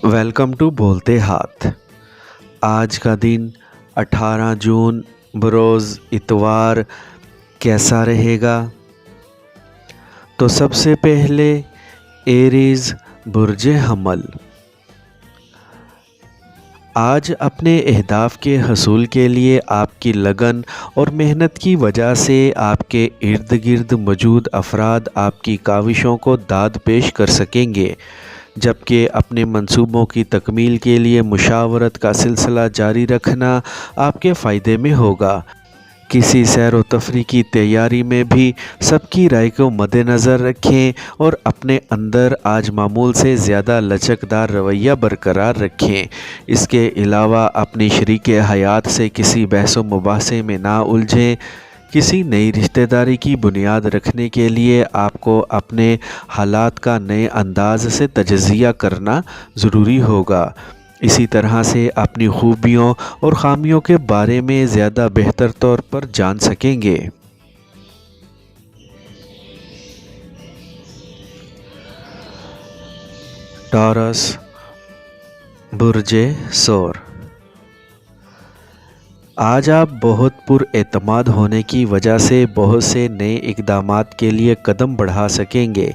Welcome to بولتے ہاتھ۔ آج کا دن 18 جون بروز اتوار کیسا رہے گا؟ تو سب سے پہلے ایریز برج حمل۔ آج اپنے اہداف کے حصول کے لیے آپ کی لگن اور محنت کی وجہ سے آپ کے ارد گرد موجود افراد آپ کی کاوشوں کو داد پیش کر سکیں گے، جبکہ اپنے منصوبوں کی تکمیل کے لیے مشاورت کا سلسلہ جاری رکھنا آپ کے فائدے میں ہوگا۔ کسی سیر و تفریح کی تیاری میں بھی سب کی رائے کو مد نظر رکھیں اور اپنے اندر آج معمول سے زیادہ لچکدار رویہ برقرار رکھیں۔ اس کے علاوہ اپنی شریک حیات سے کسی بحث و مباحثے میں نہ الجھیں۔ کسی نئی رشتہ داری کی بنیاد رکھنے کے لیے آپ کو اپنے حالات کا نئے انداز سے تجزیہ کرنا ضروری ہوگا۔ اسی طرح سے اپنی خوبیوں اور خامیوں کے بارے میں زیادہ بہتر طور پر جان سکیں گے۔ ٹورس برج ثور۔ آج آپ بہت پر اعتماد ہونے کی وجہ سے بہت سے نئے اقدامات کے لیے قدم بڑھا سکیں گے،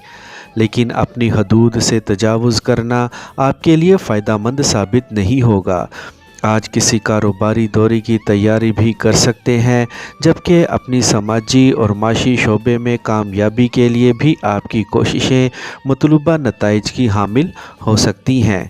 لیکن اپنی حدود سے تجاوز کرنا آپ کے لیے فائدہ مند ثابت نہیں ہوگا۔ آج کسی کاروباری دورے کی تیاری بھی کر سکتے ہیں، جبکہ اپنی سماجی اور معاشی شعبے میں کامیابی کے لیے بھی آپ کی کوششیں مطلوبہ نتائج کی حامل ہو سکتی ہیں۔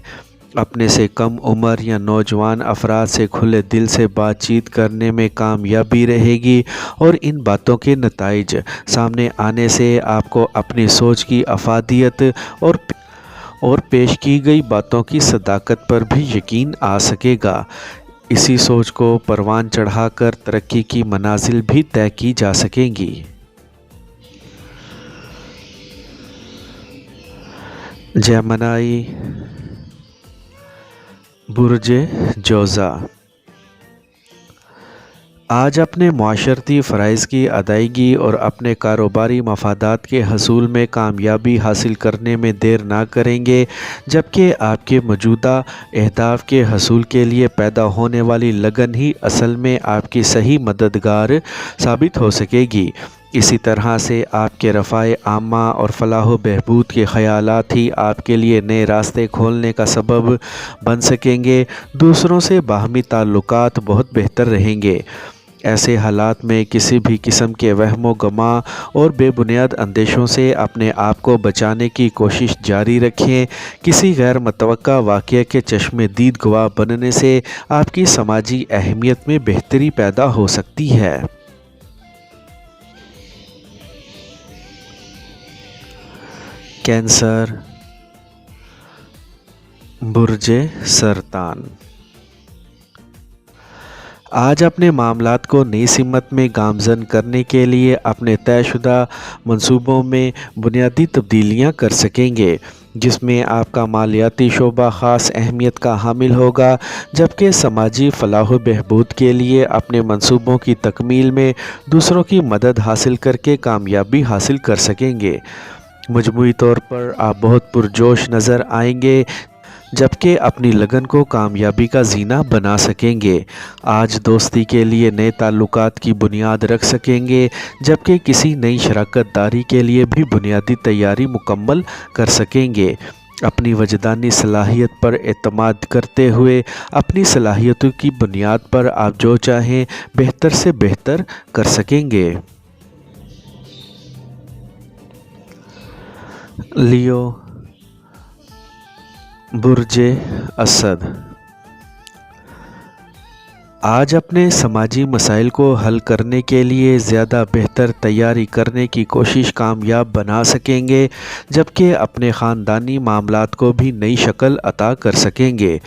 اپنے سے کم عمر یا نوجوان افراد سے کھلے دل سے بات چیت کرنے میں کامیابی رہے گی اور ان باتوں کے نتائج سامنے آنے سے آپ کو اپنی سوچ کی افادیت اور پیش کی گئی باتوں کی صداقت پر بھی یقین آ سکے گا۔ اسی سوچ کو پروان چڑھا کر ترقی کی منازل بھی طے کی جا سکیں گی۔ جیمنائی برج جوزا۔ آج اپنے معاشرتی فرائض کی ادائیگی اور اپنے کاروباری مفادات کے حصول میں کامیابی حاصل کرنے میں دیر نہ کریں گے، جبکہ آپ کے موجودہ اہداف کے حصول کے لیے پیدا ہونے والی لگن ہی اصل میں آپ کی صحیح مددگار ثابت ہو سکے گی۔ اسی طرح سے آپ کے رفع عامہ اور فلاح و بہبود کے خیالات ہی آپ کے لیے نئے راستے کھولنے کا سبب بن سکیں گے۔ دوسروں سے باہمی تعلقات بہت بہتر رہیں گے۔ ایسے حالات میں کسی بھی قسم کے وہم و گمان اور بے بنیاد اندیشوں سے اپنے آپ کو بچانے کی کوشش جاری رکھیں۔ کسی غیر متوقع واقعے کے چشم دید گواہ بننے سے آپ کی سماجی اہمیت میں بہتری پیدا ہو سکتی ہے۔ کینسر برج سرطان۔ آج اپنے معاملات کو نئی سمت میں گامزن کرنے کے لیے اپنے طے شدہ منصوبوں میں بنیادی تبدیلیاں کر سکیں گے، جس میں آپ کا مالیاتی شعبہ خاص اہمیت کا حامل ہوگا، جبکہ سماجی فلاح و بہبود کے لیے اپنے منصوبوں کی تکمیل میں دوسروں کی مدد حاصل کر کے کامیابی حاصل کر سکیں گے۔ مجموعی طور پر آپ بہت پرجوش نظر آئیں گے، جبکہ اپنی لگن کو کامیابی کا زینہ بنا سکیں گے۔ آج دوستی کے لیے نئے تعلقات کی بنیاد رکھ سکیں گے، جبکہ کسی نئی شراکت داری کے لیے بھی بنیادی تیاری مکمل کر سکیں گے۔ اپنی وجدانی صلاحیت پر اعتماد کرتے ہوئے اپنی صلاحیتوں کی بنیاد پر آپ جو چاہیں بہتر سے بہتر کر سکیں گے۔ لیو برج اسد۔ آج اپنے سماجی مسائل کو حل کرنے کے لیے زیادہ بہتر تیاری کرنے کی کوشش کامیاب بنا سکیں گے، جبکہ اپنے خاندانی معاملات کو بھی نئی شکل عطا کر سکیں گے۔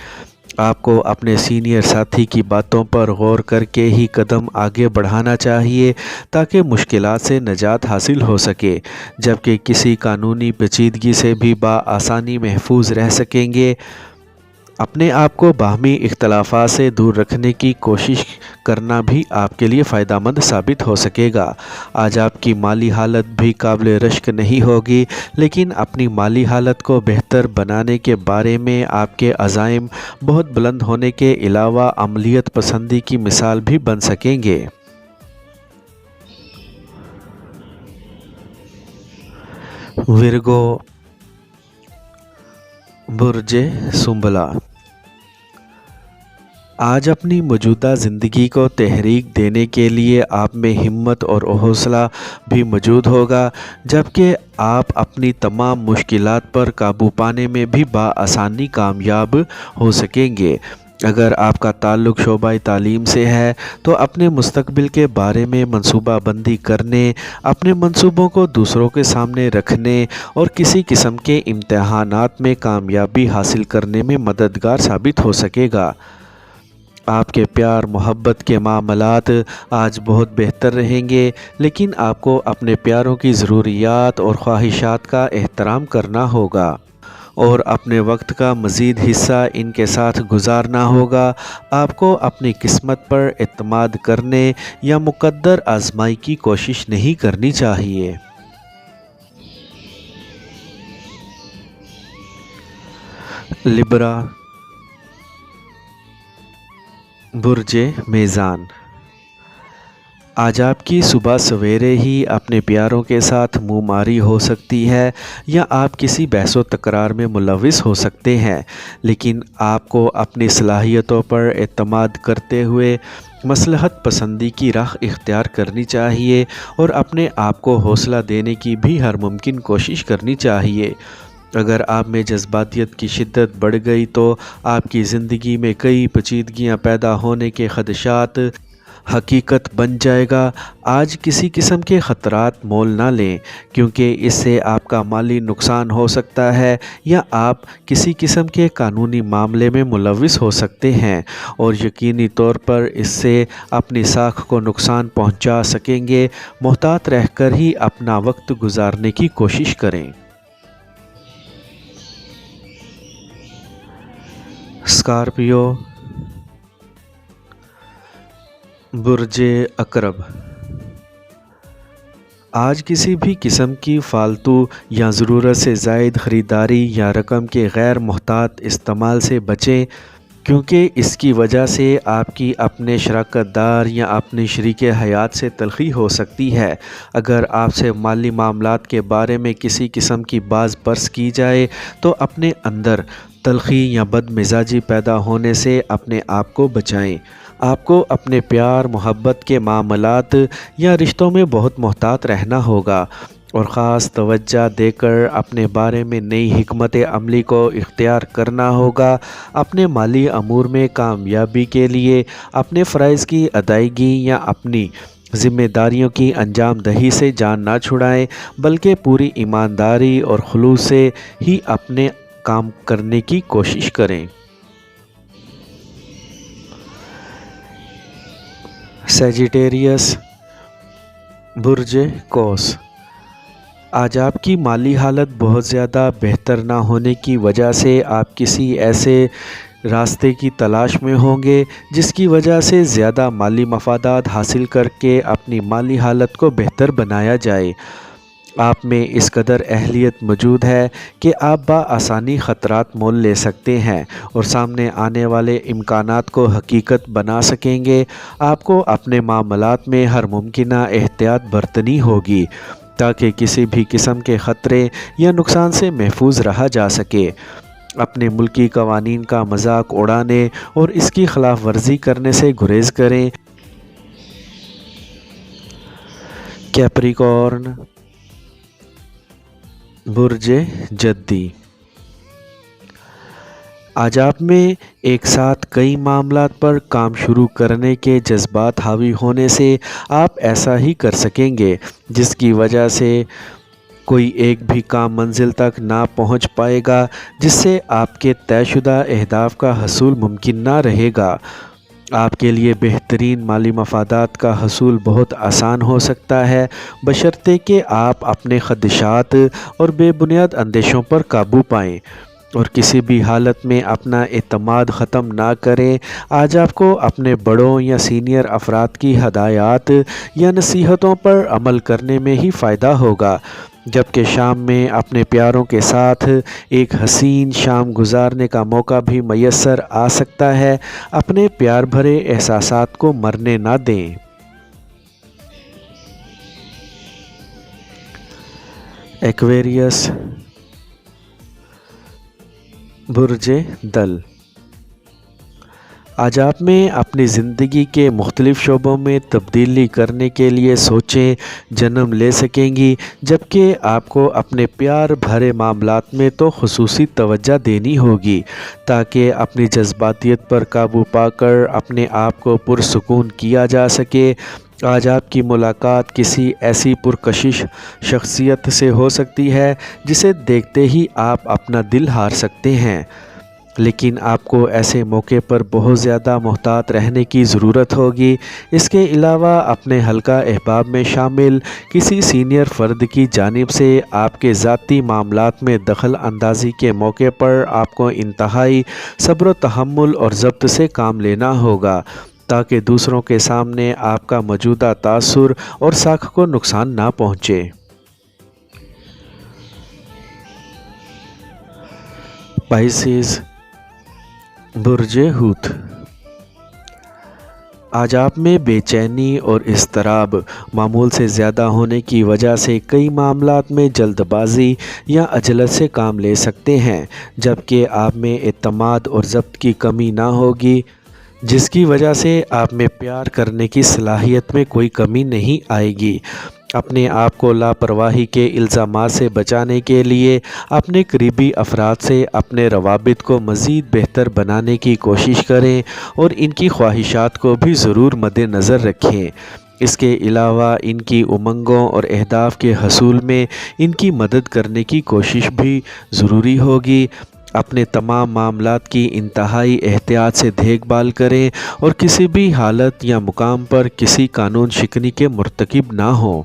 آپ کو اپنے سینئر ساتھی کی باتوں پر غور کر کے ہی قدم آگے بڑھانا چاہیے تاکہ مشکلات سے نجات حاصل ہو سکے، جبکہ کسی قانونی پیچیدگی سے بھی بآسانی محفوظ رہ سکیں گے۔ اپنے آپ کو باہمی اختلافات سے دور رکھنے کی کوشش کرنا بھی آپ کے لیے فائدہ مند ثابت ہو سکے گا۔ آج آپ کی مالی حالت بھی قابل رشک نہیں ہوگی، لیکن اپنی مالی حالت کو بہتر بنانے کے بارے میں آپ کے عزائم بہت بلند ہونے کے علاوہ عملیت پسندی کی مثال بھی بن سکیں گے۔ ورگو، برج سنبلہ، آج اپنی موجودہ زندگی کو تحریک دینے کے لیے آپ میں ہمت اور حوصلہ بھی موجود ہوگا، جبکہ آپ اپنی تمام مشکلات پر قابو پانے میں بھی بآسانی کامیاب ہو سکیں گے۔ اگر آپ کا تعلق شعبہ تعلیم سے ہے تو اپنے مستقبل کے بارے میں منصوبہ بندی کرنے، اپنے منصوبوں کو دوسروں کے سامنے رکھنے اور کسی قسم کے امتحانات میں کامیابی حاصل کرنے میں مددگار ثابت ہو سکے گا۔ آپ کے پیار محبت کے معاملات آج بہت بہتر رہیں گے، لیکن آپ کو اپنے پیاروں کی ضروریات اور خواہشات کا احترام کرنا ہوگا اور اپنے وقت کا مزید حصہ ان کے ساتھ گزارنا ہوگا۔ آپ کو اپنی قسمت پر اعتماد کرنے یا مقدر آزمائی کی کوشش نہیں کرنی چاہیے۔ لبرا، برج میزان، آج آپ کی صبح سویرے ہی اپنے پیاروں کے ساتھ منہ ماری ہو سکتی ہے یا آپ کسی بحث و تکرار میں ملوث ہو سکتے ہیں، لیکن آپ کو اپنی صلاحیتوں پر اعتماد کرتے ہوئے مصلحت پسندی کی راہ اختیار کرنی چاہیے اور اپنے آپ کو حوصلہ دینے کی بھی ہر ممکن کوشش کرنی چاہیے۔ اگر آپ میں جذباتیت کی شدت بڑھ گئی تو آپ کی زندگی میں کئی پیچیدگیاں پیدا ہونے کے خدشات حقیقت بن جائے گا۔ آج کسی قسم کے خطرات مول نہ لیں، کیونکہ اس سے آپ کا مالی نقصان ہو سکتا ہے یا آپ کسی قسم کے قانونی معاملے میں ملوث ہو سکتے ہیں اور یقینی طور پر اس سے اپنی ساکھ کو نقصان پہنچا سکیں گے۔ محتاط رہ کر ہی اپنا وقت گزارنے کی کوشش کریں۔ اسکارپیو، برج عقرب، آج کسی بھی قسم کی فالتو یا ضرورت سے زائد خریداری یا رقم کے غیر محتاط استعمال سے بچیں، کیونکہ اس کی وجہ سے آپ کی اپنے شراکت دار یا اپنے شریک حیات سے تلخی ہو سکتی ہے۔ اگر آپ سے مالی معاملات کے بارے میں کسی قسم کی باز پرس کی جائے تو اپنے اندر تلخی یا بد مزاجی پیدا ہونے سے اپنے آپ کو بچائیں۔ آپ کو اپنے پیار محبت کے معاملات یا رشتوں میں بہت محتاط رہنا ہوگا اور خاص توجہ دے کر اپنے بارے میں نئی حکمت عملی کو اختیار کرنا ہوگا۔ اپنے مالی امور میں کامیابی کے لیے اپنے فرائض کی ادائیگی یا اپنی ذمہ داریوں کی انجام دہی سے جان نہ چھڑائیں، بلکہ پوری ایمانداری اور خلوص سے ہی اپنے کام کرنے کی کوشش کریں۔ سیجیٹیریس، برج قوس، آج آپ کی مالی حالت بہت زیادہ بہتر نہ ہونے کی وجہ سے آپ کسی ایسے راستے کی تلاش میں ہوں گے جس کی وجہ سے زیادہ مالی مفادات حاصل کر کے اپنی مالی حالت کو بہتر بنایا جائے۔ آپ میں اس قدر اہلیت موجود ہے کہ آپ بآسانی خطرات مول لے سکتے ہیں اور سامنے آنے والے امکانات کو حقیقت بنا سکیں گے۔ آپ کو اپنے معاملات میں ہر ممکنہ احتیاط برتنی ہوگی تاکہ کسی بھی قسم کے خطرے یا نقصان سے محفوظ رہا جا سکے۔ اپنے ملکی قوانین کا مذاق اڑانے اور اس کی خلاف ورزی کرنے سے گریز کریں۔ کیپریکارن، برج جدی، آج آپ میں ایک ساتھ کئی معاملات پر کام شروع کرنے کے جذبات حاوی ہونے سے آپ ایسا ہی کر سکیں گے جس کی وجہ سے کوئی ایک بھی کام منزل تک نہ پہنچ پائے گا، جس سے آپ کے طے شدہ اہداف کا حصول ممکن نہ رہے گا۔ آپ کے لیے بہترین مالی مفادات کا حصول بہت آسان ہو سکتا ہے، بشرطے کہ آپ اپنے خدشات اور بے بنیاد اندیشوں پر قابو پائیں۔ اور کسی بھی حالت میں اپنا اعتماد ختم نہ کریں۔ آج آپ کو اپنے بڑوں یا سینئر افراد کی ہدایات یا نصیحتوں پر عمل کرنے میں ہی فائدہ ہوگا، جبکہ شام میں اپنے پیاروں کے ساتھ ایک حسین شام گزارنے کا موقع بھی میسر آ سکتا ہے۔ اپنے پیار بھرے احساسات کو مرنے نہ دیں۔ ایکویریس، برج دل۔ آج آپ میں اپنی زندگی کے مختلف شعبوں میں تبدیلی کرنے کے لیے سوچیں جنم لے سکیں گی، جبکہ آپ کو اپنے پیار بھرے معاملات میں تو خصوصی توجہ دینی ہوگی تاکہ اپنی جذباتیت پر قابو پا کر اپنے آپ کو پرسکون کیا جا سکے۔ آج آپ کی ملاقات کسی ایسی پرکشش شخصیت سے ہو سکتی ہے جسے دیکھتے ہی آپ اپنا دل ہار سکتے ہیں، لیکن آپ کو ایسے موقع پر بہت زیادہ محتاط رہنے کی ضرورت ہوگی۔ اس کے علاوہ اپنے حلقہ احباب میں شامل کسی سینئر فرد کی جانب سے آپ کے ذاتی معاملات میں دخل اندازی کے موقع پر آپ کو انتہائی صبر و تحمل اور ضبط سے کام لینا ہوگا تاکہ دوسروں کے سامنے آپ کا موجودہ تاثر اور ساکھ کو نقصان نہ پہنچے۔ پائسیز، برج حوت۔ آج آپ میں بے چینی اور اضطراب معمول سے زیادہ ہونے کی وجہ سے کئی معاملات میں جلد بازی یا عجلت سے کام لے سکتے ہیں، جبکہ آپ میں اعتماد اور ضبط کی کمی نہ ہوگی، جس کی وجہ سے آپ میں پیار کرنے کی صلاحیت میں کوئی کمی نہیں آئے گی۔ اپنے آپ کو لاپرواہی کے الزامات سے بچانے کے لیے اپنے قریبی افراد سے اپنے روابط کو مزید بہتر بنانے کی کوشش کریں اور ان کی خواہشات کو بھی ضرور مد نظر رکھیں۔ اس کے علاوہ ان کی امنگوں اور اہداف کے حصول میں ان کی مدد کرنے کی کوشش بھی ضروری ہوگی۔ اپنے تمام معاملات کی انتہائی احتیاط سے دیکھ بھال کریں اور کسی بھی حالت یا مقام پر کسی قانون شکنی کے مرتکب نہ ہوں۔